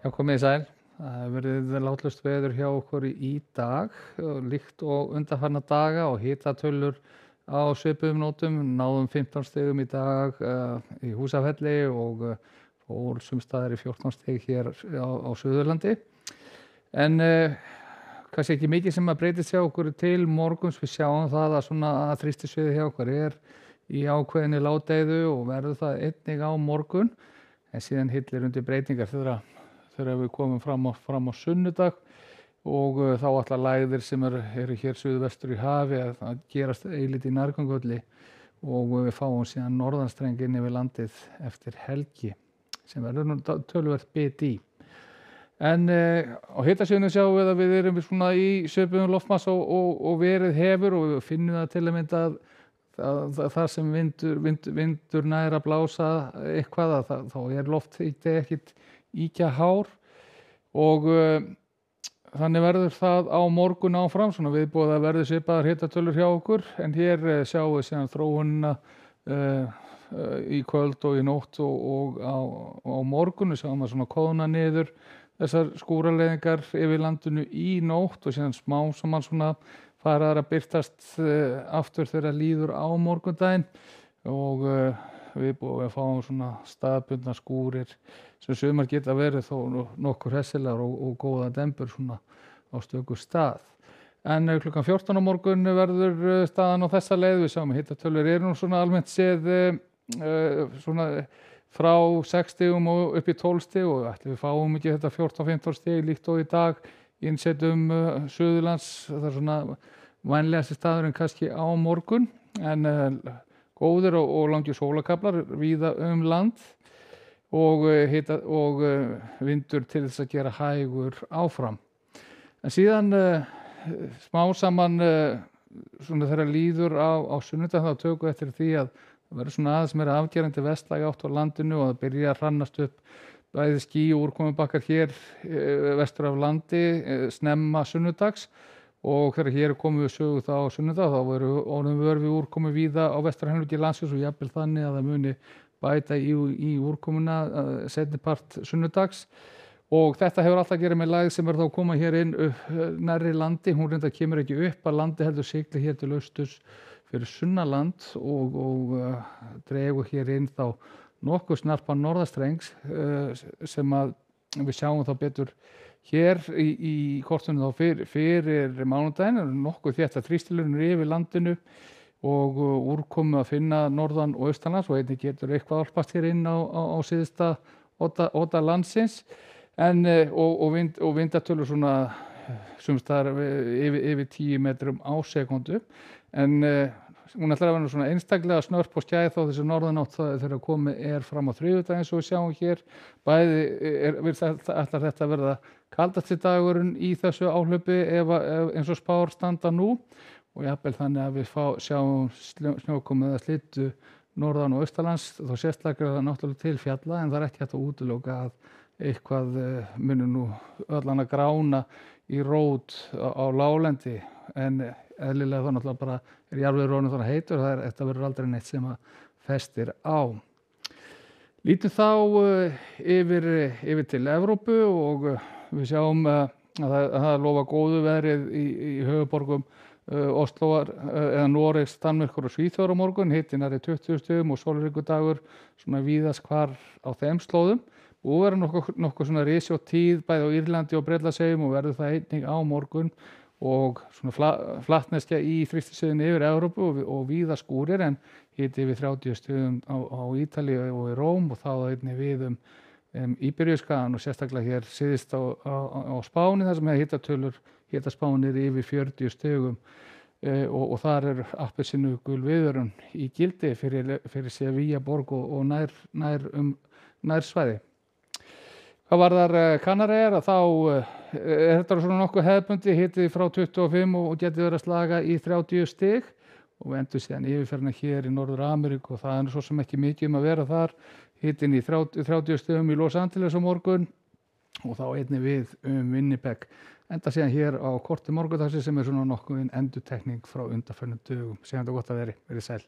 Já, komið þið sæl. Það hefur verið látlaust veður hjá okkur í dag, líkt og undanfarna daga og hitatölur á svipuðum nótum. Náðum 15 stigum í dag í Húsafelli og fór sums staðar í 14 stig hér á Suðurlandi. En kannski ekki mikið sem að breytist hjá okkur til morguns. Við sjáum það að svona þrýstisviðið hjá okkur er í ákveðinni ládeyðu og verður það einnig á morgun. En síðan hillir undir breytingar þegar við komum fram á sunnudag og þá allar lægðir sem eru hér suðvestur í hafi að gerast eilítið í nærgöngulli og við fáum síðan norðanstreng inn yfir landið eftir helgi sem verður nú töluvert bit í. En á hitasviðinu sjáum við að við erum svona í svipuðum loftmassa og verið hefur og við finnum það til að mynda að þar sem vindur nær að blása eitthvað þá er lofthiti ekkit ýkja hár og þannig verður það á morgun áfram, svona viðbúið að verður svipaðar hitatölur hjá okkur en hér sjáum við síðan þróunina í kvöld og í nótt og á morgun við sjáum að svona kóðna niður þessar skúraleiðingar yfir landinu í nótt og síðan smá saman svona faraðar að birtast aftur þegar líður á morgundaginn og við fáum svona staðbundna skúrir sem sumar geta verið þó nokkur hressilegar og góða dembur svona á stöku stað. En klukkan 14 á morgun verður staðan á þessa leið. Við sjáum að hitatölur eru nú svona almennt séð svona frá 6 stigum og upp í 12 stig og ætli við fáum ekki þetta 14-15 stig líkt og í dag í innsveitum Suðurlands. Það er svona vænlegasti staðurinn kannski á morgun en góðir og langir sólakaflar víða land og vindur til þess að gera hægur áfram. En síðan smá saman svona þegar líður á sunnudag þá tökum við eftir því að það verður svona aðeins meira afgerandi vestlæg átt á landinu og það byrja að hrannast upp bæði ský og úrkomubakkar hér vestur af landi snemma sunnudags og þegar hér er komið við sögu þá á sunnudag þá verður vör við úrkomu víða á vesturhelmingi landsins og jafnvel þannig að það muni bæta í úrkomuna seinni part sunnudags og þetta hefur alltaf að gera með lægð sem er þá að koma hér inn nærri landi. Hún reyndar kemur ekki upp að landi heldur sigli hér til austurs fyrir sunnaland og dregur hér inn þá nokkuð snarpan norðastrengs sem að við sjáum þá betur hér í kortunum þá fyrir mánudaginn nokkuð þétta þrýstilurinn yfir landinu og úrkomu að finna norðan og austanlands og einnig getur eitthvað álpast hér inn á síðasta odda landsins en og vindatölur svona sums staðar yfir 10 metrum á sekúndu en hún ætlar að vera svona einstaklega snörp og skæð þá þessi norðanátt þegar komið fram á þriðjudag eins og við sjáum hér bæði ætlar þetta að verða kaldasti dagurinn í þessu áhlaupi eins og spár standa nú og jafnvel þannig að við sjáum snjókomu eða slyddu norðan og austalands þá sérstaklega náttúrulega til fjalla en það er ekki hægt að útiloka að eitthvað muni nú allan að grána í rót á láglendi en eðlilega þá náttúrulega bara jarðvegur orðinn þannig heitur þetta verður aldrei neitt sem að festir á. Lítum þá yfir til Evrópu og við sjáum að það lofa góðu veðrið í höfuðborgum Osloar eða Noregs, Danmerkur og Svíþjóðar á morgun, hiti nærri 20 stigum og sólríkur dagur svona víðast hvar á þeim slóðum. Og verður nokkuð svona risi og tíð bæði á Írlandi og Bretlandseyjum og verður það einnig á morgun og svona flatneskja í þrýstisviðinu yfir Evrópu og víða skúrir en hiti yfir 30 stigum á Ítalíu og í Róm og þá einnig við Íberíuskagann og sérstaklega hér syðst á Spáni þar sem hitaspánir yfir 40 stigum og þar appelsínugul viðvörun í gildi fyrir Sevilla borg og nær svæði. Hvað varðar Kanaríeyjar þá þetta svona nokkuð hefðbundið hiti frá 25 og geti verið að slaga í 30 stig og við endum síðan yfirferðina hér í Norður-Ameríku og það er svo sem ekki mikið að vera þar hitinn í 30 stigum í Los Angeles á morgun og þá einnig við Winnipeg enda síðan hér á korti morgundagsins sem er svona nokkuð endurtekning frá undanfarnum dögum. Segjum þetta gott að verið sæl.